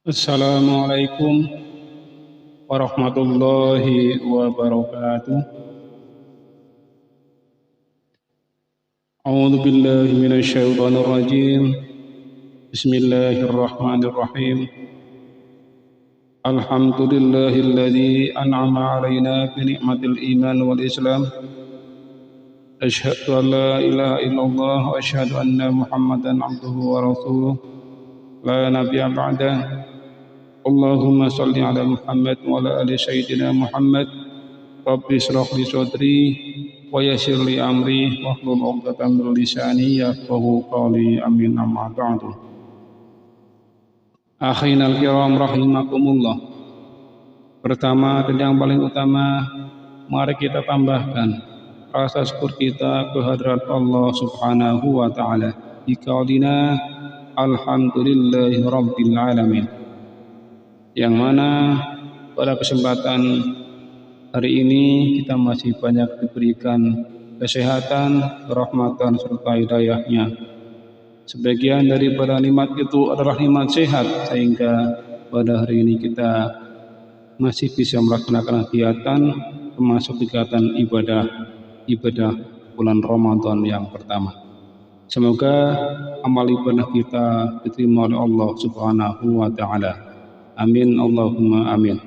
Assalamualaikum warahmatullahi wabarakatuh. A'udzu billahi minasy syaithanir rajim. Bismillahirrahmanirrahim. Alhamdulillahilladzi an'ama 'alaina bi ni'matil iman wal islam. Asyhadu an la ilaha illallah wa asyhadu anna Muhammadan 'abduhu wa rasuluh. La nabiyya ba'dah. Allahumma salli ala Muhammad wa ala ali sayyidina Muhammad. Rabbi shrah li sadri wa yassir li amri wahlul 'uqdatam min lisani yafqahu qawli. Amin amma ba'du. Akhinal kiram rahimakumullah. Pertama dan yang paling utama, mari kita tambahkan rasa syukur kita kehadrat Allah Subhanahu wa taala di qaulina alhamdulillahi rabbil alamin. Yang mana pada kesempatan hari ini kita masih banyak diberikan kesehatan, rahmatan serta hidayahnya. Sebagian daripada nikmat itu adalah nikmat sehat, sehingga pada hari ini kita masih bisa melaksanakan kegiatan termasuk kegiatan ibadah bulan Ramadan yang pertama. Semoga amal ibadah kita diterima oleh Allah Subhanahu wa taala. Amin Allahumma amin.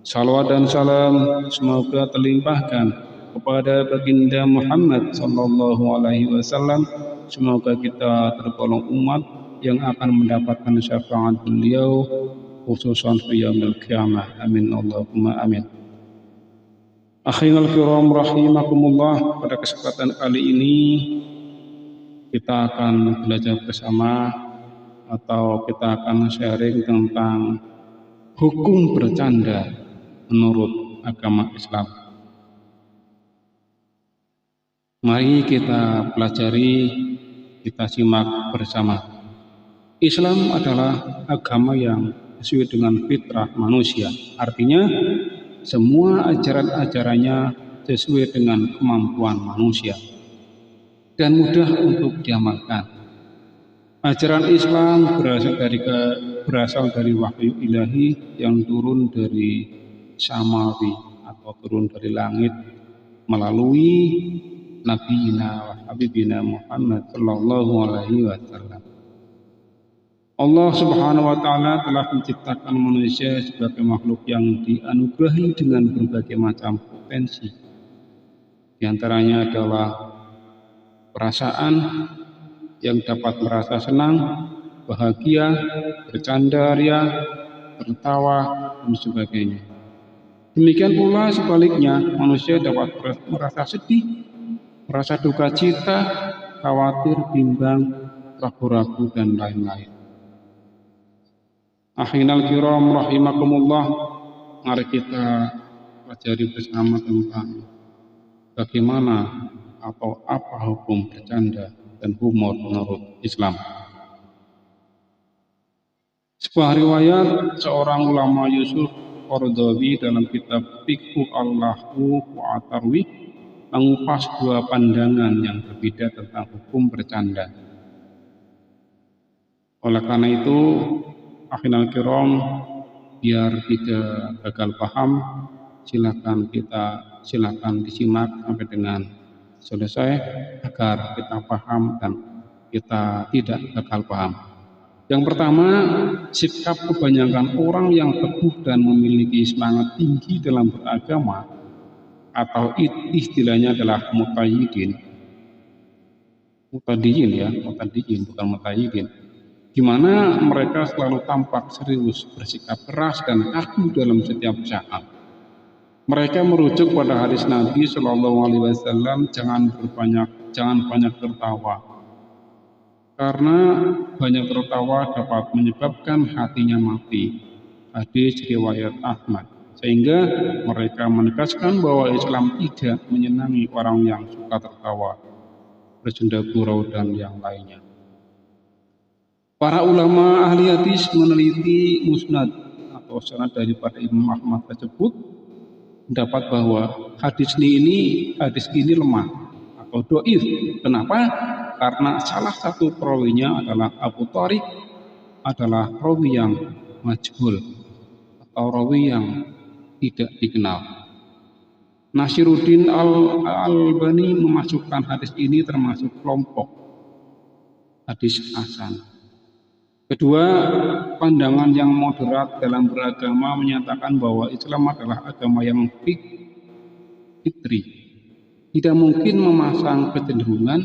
Salawat dan salam semoga terlimpahkan kepada baginda Muhammad sallallahu alaihi wasallam. Semoga kita tergolong umat yang akan mendapatkan syafaat beliau khususan fi yaumil qiyamah. Amin Allahumma amin. Akhinal kiram rahimakumullah, pada kesempatan kali ini kita akan belajar bersama atau kita akan sharing tentang hukum bercanda menurut agama Islam. Mari kita pelajari, kita simak bersama. Islam adalah agama yang sesuai dengan fitrah manusia. Artinya semua ajaran-ajarannya sesuai dengan kemampuan manusia dan mudah untuk diamalkan. Ajaran Islam berasal dari wahyu ilahi yang turun dari samawi atau turun dari langit melalui Nabiina wa Habibina Muhammad sallallahu alaihi wasallam. Allah Subhanahu wa taala telah menciptakan manusia sebagai makhluk yang dianugerahi dengan berbagai macam potensi. Di antaranya adalah perasaan yang dapat merasa senang, bahagia, bercanda ria, tertawa, dan sebagainya. Demikian pula sebaliknya, manusia dapat merasa sedih, merasa duka cita, khawatir, bimbang, ragu-ragu, dan lain-lain. Akhinal kiram rahimakumullah, mari kita pelajari bersama tentang bagaimana atau apa hukum bercanda dan humor menurut Islam. Sebuah riwayat seorang ulama Yusuf Qaradawi dalam kitab Fiqhu Allahu wa Atarwi mengupas dua pandangan yang berbeda tentang hukum bercanda. Oleh karena itu, akhinal kiram, biar tidak gagal paham, silakan disimak sampai dengan selesai agar kita paham dan kita tidak gagal paham. Yang pertama, sikap kebanyakan orang yang teguh dan memiliki semangat tinggi dalam beragama atau istilahnya adalah mutadiyyin bukan mutadiyyin, di mana mereka selalu tampak serius, bersikap keras dan kaku dalam setiap saat. Mereka merujuk pada hadis Nabi Shallallahu Alaihi Wasallam, jangan banyak tertawa, karena banyak tertawa dapat menyebabkan hatinya mati. Hadis riwayat Ahmad. Sehingga mereka menegaskan bahwa Islam tidak menyenangi orang yang suka tertawa, bercanda gurau, dan yang lainnya. Para ulama ahli hadis meneliti musnad atau sanad daripada Imam Ahmad tersebut mendapat bahwa hadis ini lemah atau dhaif. Kenapa? Karena salah satu perawinya adalah Abu Thariq, adalah perawi yang majhul atau rawi yang tidak dikenal. Nasiruddin Al-Albani memasukkan hadis ini termasuk kelompok hadis hasan. Kedua, pandangan yang moderat dalam beragama menyatakan bahwa Islam adalah agama yang fitri. Tidak mungkin memasang kecenderungan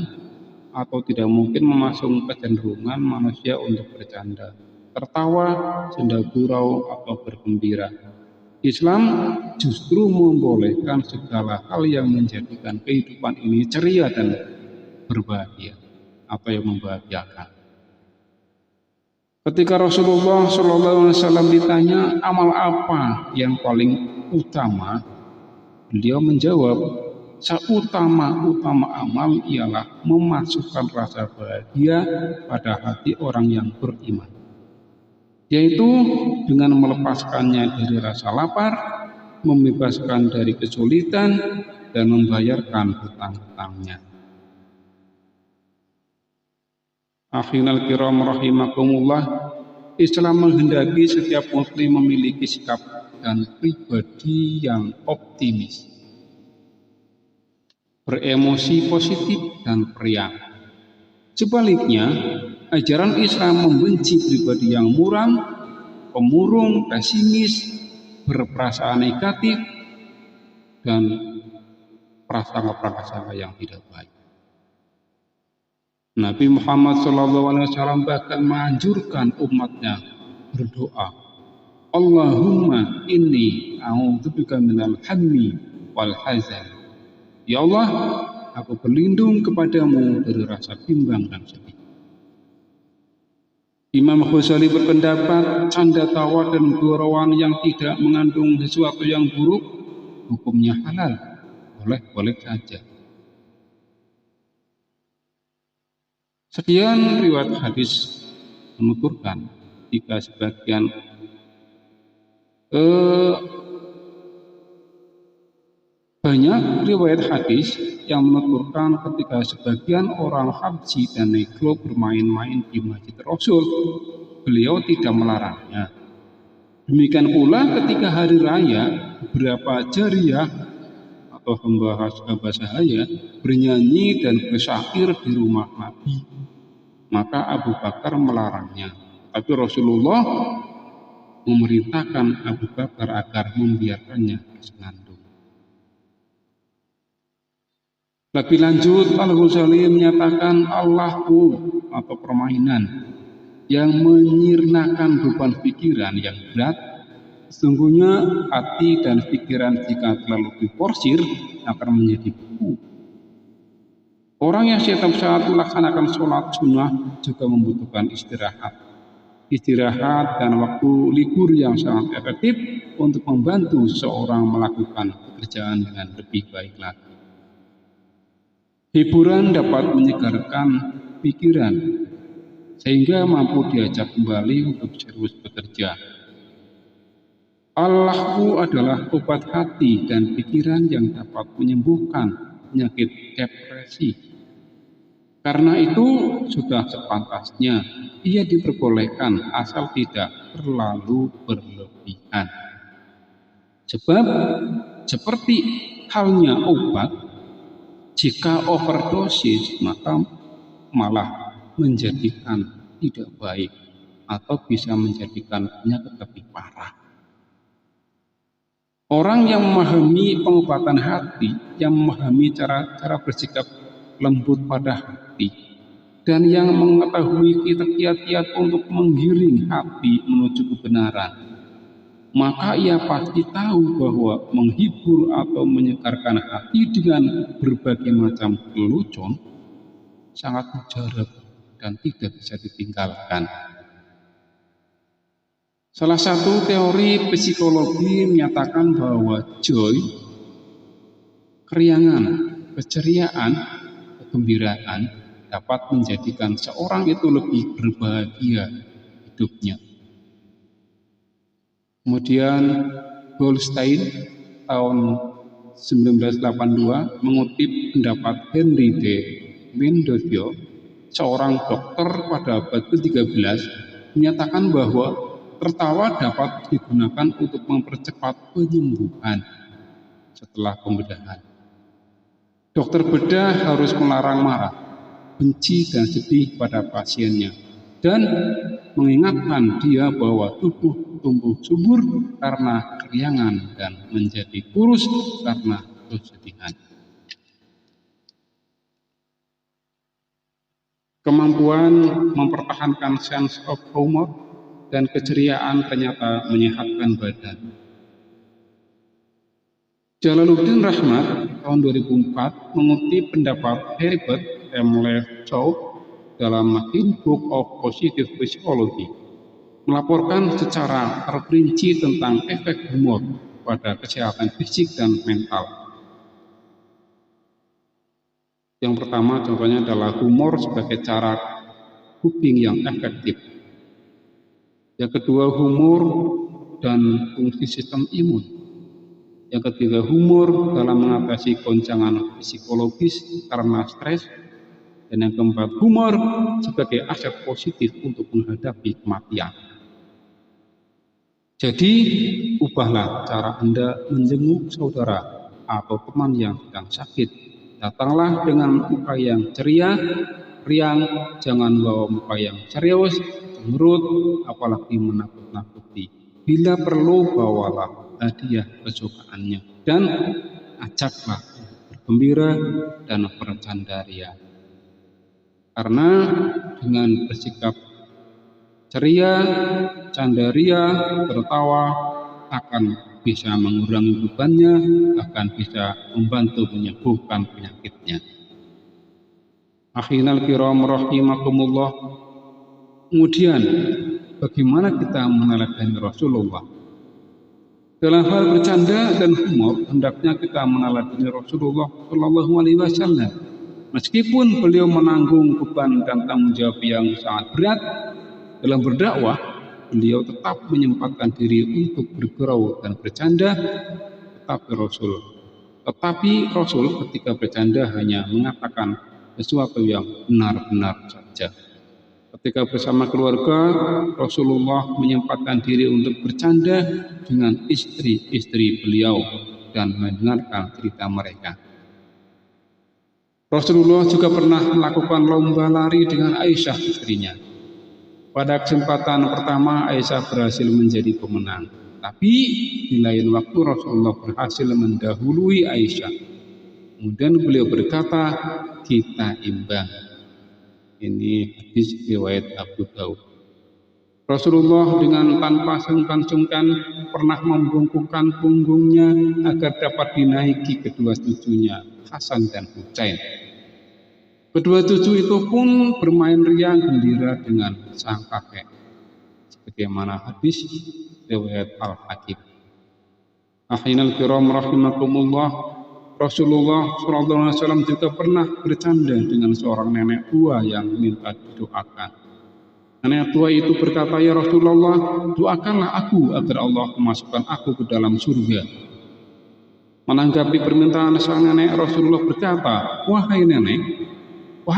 atau tidak mungkin memasang kecenderungan manusia untuk bercanda, tertawa, senda gurau, atau bergembira. Islam justru membolehkan segala hal yang menjadikan kehidupan ini ceria dan berbahagia atau yang membahagiakan. Ketika Rasulullah SAW ditanya amal apa yang paling utama, beliau menjawab, seutama-utama amal ialah memasukkan rasa bahagia pada hati orang yang beriman, yaitu dengan melepaskannya dari rasa lapar, membebaskan dari kesulitan, dan membayarkan hutang-hutangnya. Akhirul kiram rahimakumullah, Islam menghendaki setiap muslim memiliki sikap dan pribadi yang optimis, beremosi positif dan periang. Sebaliknya, ajaran Islam membenci pribadi yang muram, pemurung, pesimis, berperasaan negatif, dan prasangka-prasangka yang tidak baik. Nabi Muhammad SAW bahkan menganjurkan umatnya berdoa, Allahumma inni a'udzubika minal hammi wal hazan. Ya Allah, aku berlindung kepadamu dari rasa bimbang dan sedih. Imam Ghazali berpendapat canda tawa dan gurauan yang tidak mengandung sesuatu yang buruk hukumnya halal, boleh-boleh saja. Sekian riwayat hadis menuturkan jika sebagian banyak riwayat hadis yang menuturkan ketika sebagian orang Habsyi dan Negro bermain-main di Masjid Rasul, beliau tidak melarangnya. Demikian pula ketika hari raya, beberapa jariyah atau hamba sahaya bernyanyi dan bersyair di rumah Nabi, maka Abu Bakar melarangnya. Tapi Rasulullah memerintahkan Abu Bakar agar membiarkannya bersenandung. Lebih lanjut, Al-Ghazali menyatakan Allahu atau permainan yang menyirnakan beban pikiran yang berat. Sesungguhnya hati dan pikiran jika terlalu diporsir akan menjadi beku. Orang yang setiap saat melaksanakan sholat sunnah juga membutuhkan istirahat. Istirahat dan waktu libur yang sangat efektif untuk membantu seseorang melakukan pekerjaan dengan lebih baik lagi. Hiburan dapat menyegarkan pikiran sehingga mampu diajak kembali untuk serius bekerja. Al-lahu adalah obat hati dan pikiran yang dapat menyembuhkan penyakit depresi. Karena itu sudah sepantasnya ia diperbolehkan asal tidak terlalu berlebihan. Sebab seperti halnya obat, jika overdosis maka malah menjadikan tidak baik atau bisa menjadikan penyakit lebih parah. Orang yang memahami pengobatan hati, yang memahami cara bersikap lembut pada hati, dan yang mengetahui kiat-kiat untuk menggiring hati menuju kebenaran, maka ia pasti tahu bahwa menghibur atau menyegarkan hati dengan berbagai macam lelucon sangat mujarab dan tidak bisa ditinggalkan. Salah satu teori psikologi menyatakan bahwa joy, keriangan, keceriaan, kegembiraan dapat menjadikan seorang itu lebih berbahagia hidupnya. Kemudian Goldstein tahun 1982 mengutip pendapat Henry D. Mendoza, seorang dokter pada abad ke-13, menyatakan bahwa tertawa dapat digunakan untuk mempercepat penyembuhan setelah pembedahan. Dokter bedah harus melarang marah, benci dan sedih pada pasiennya dan mengingatkan dia bahwa tubuh tumbuh subur karena keriangan dan menjadi kurus karena kesedihan. Kemampuan mempertahankan sense of humor dan keceriaan ternyata menyehatkan badan. Jalaluddin Rahmat tahun 2004 mengutip pendapat Herbert M. Lechow dalam Handbook of Positive Psychology, melaporkan secara terperinci tentang efek humor pada kesehatan fisik dan mental. Yang pertama contohnya adalah humor sebagai cara coping yang efektif. Yang kedua, humor dan fungsi sistem imun. Yang ketiga, humor dalam mengatasi goncangan psikologis karena stres. Dan yang keempat, humor sebagai aset positif untuk menghadapi kematian. Jadi, ubahlah cara Anda menjenguk saudara atau teman yang sedang sakit. Datanglah dengan muka yang ceria, riang, jangan bawa muka yang serius, cemberut, apalagi menakut-nakuti. Bila perlu, bawalah hadiah kesukaannya dan ajaklah bergembira dan bercandaria. Karena dengan bersikap ceria, candaria, tertawa akan bisa mengurangi bebannya, bahkan bisa membantu menyembuhkan penyakitnya. Akhinal kiram rahimakumullah. Kemudian bagaimana kita meneladani Rasulullah? Dalam hal bercanda dan humor, hendaknya kita meneladani Rasulullah Shallallahu Alaihi Wasallam. Meskipun beliau menanggung beban dan tanggung jawab yang sangat berat dalam berdakwah, beliau tetap menyempatkan diri untuk bergurau dan bercanda. Tetapi Rasul ketika bercanda hanya mengatakan sesuatu yang benar-benar saja. Ketika bersama keluarga, Rasulullah menyempatkan diri untuk bercanda dengan istri-istri beliau dan mendengarkan cerita mereka. Rasulullah juga pernah melakukan lomba lari dengan Aisyah istrinya. Pada kesempatan pertama Aisyah berhasil menjadi pemenang, tapi di lain waktu Rasulullah berhasil mendahului Aisyah. Kemudian beliau berkata, kita imbang. Ini hadis riwayat Abu Daud. Rasulullah dengan tanpa sungkan-sungkan pernah membungkukkan punggungnya agar dapat dinaiki kedua cucunya, Hasan dan Husain. Kedua cucu itu pun bermain riang gembira dengan sang kakek, sebagaimana hadis riwayat Al-Hakim. Akhinal kiram rahimakumullah. Rasulullah SAW juga pernah bercanda dengan seorang nenek tua yang minta didoakan. Nenek tua itu berkata, ya Rasulullah, doakanlah aku agar Allah memasukkan aku ke dalam surga. Menanggapi permintaan sang nenek, Rasulullah berkata, wahai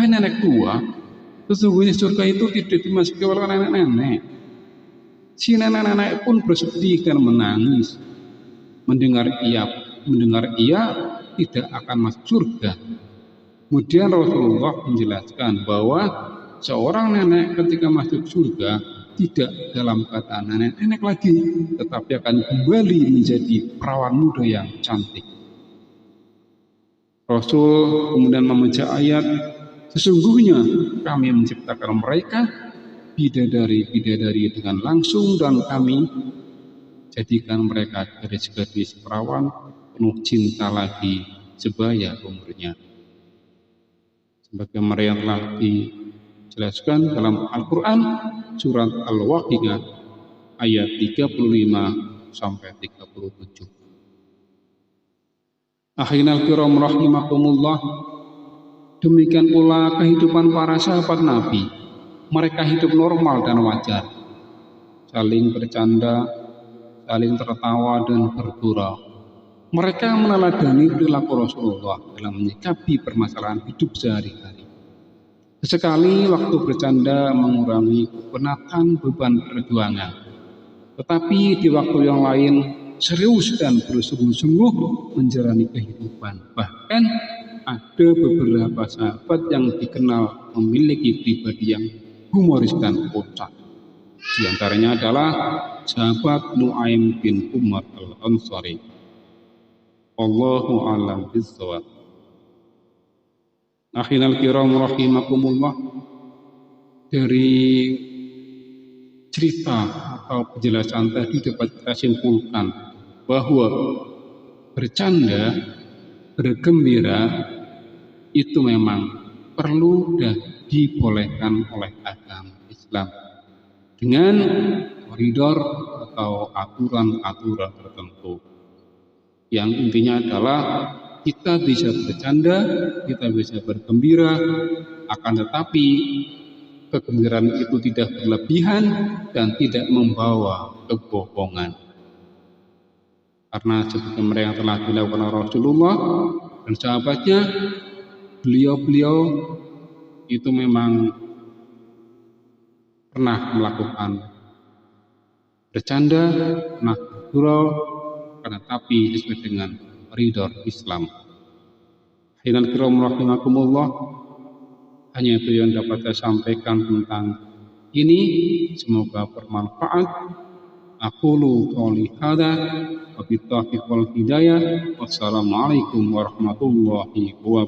nenek tua, sesungguhnya surga itu tidak dimasuki oleh nenek-nenek. Si nenek-nenek pun bersedih dan menangis. Mendengar ia tidak akan masuk surga. Kemudian Rasulullah menjelaskan bahwa seorang nenek ketika masuk surga tidak dalam keadaan nenek-nenek lagi, tetapi akan kembali menjadi perawan muda yang cantik. Rasul kemudian membaca ayat, sesungguhnya kami menciptakan mereka bidadari-bidadari dengan langsung dan kami jadikan mereka gadis-gadis perawan penuh cinta lagi sebaya umurnya. Sebagaimana yang telah dijelaskan dalam Al-Quran surat Al-Waqiah ayat 35 sampai 37. Akhinal kiram rahimakumullah. Demikian pula kehidupan para sahabat Nabi. Mereka hidup normal dan wajar, saling bercanda, saling tertawa dan bergurau. Mereka meneladani perilaku Rasulullah dalam menyikapi permasalahan hidup sehari-hari. Sesekali waktu bercanda mengurangi kepenatan beban perjuangan. Tetapi di waktu yang lain serius dan bersungguh-sungguh menjalani kehidupan. Bahkan ada beberapa sahabat yang dikenal memiliki pribadi yang humoris dan kocak. Di antaranya adalah sahabat Nu'aim bin Umar al-Ansari. Allahu a'lam bishawab. Akhinal kiram rahimakumullah, dari cerita atau penjelasan tadi dapat kita simpulkan bahwa bercanda, bergembira itu memang perlu dan dibolehkan oleh agama Islam dengan koridor atau aturan-aturan tertentu. Yang intinya adalah kita bisa bercanda, kita bisa bergembira, akan tetapi kegembiraan itu tidak berlebihan dan tidak membawa kebohongan. Karena seperti mereka yang telah dilakukan oleh Rasulullah dan sahabatnya, beliau-beliau itu memang pernah melakukan bercanda, pernah bergurau, karena tapi sesuai dengan koridor Islam. Hadirin kiram rahimakumullah, hanya itu yang dapat saya sampaikan tentang ini. Semoga bermanfaat. Aqulu qouli hadza wa bittaufiq wal hidayah. Wassalamualaikum warahmatullahi wabarakatuh.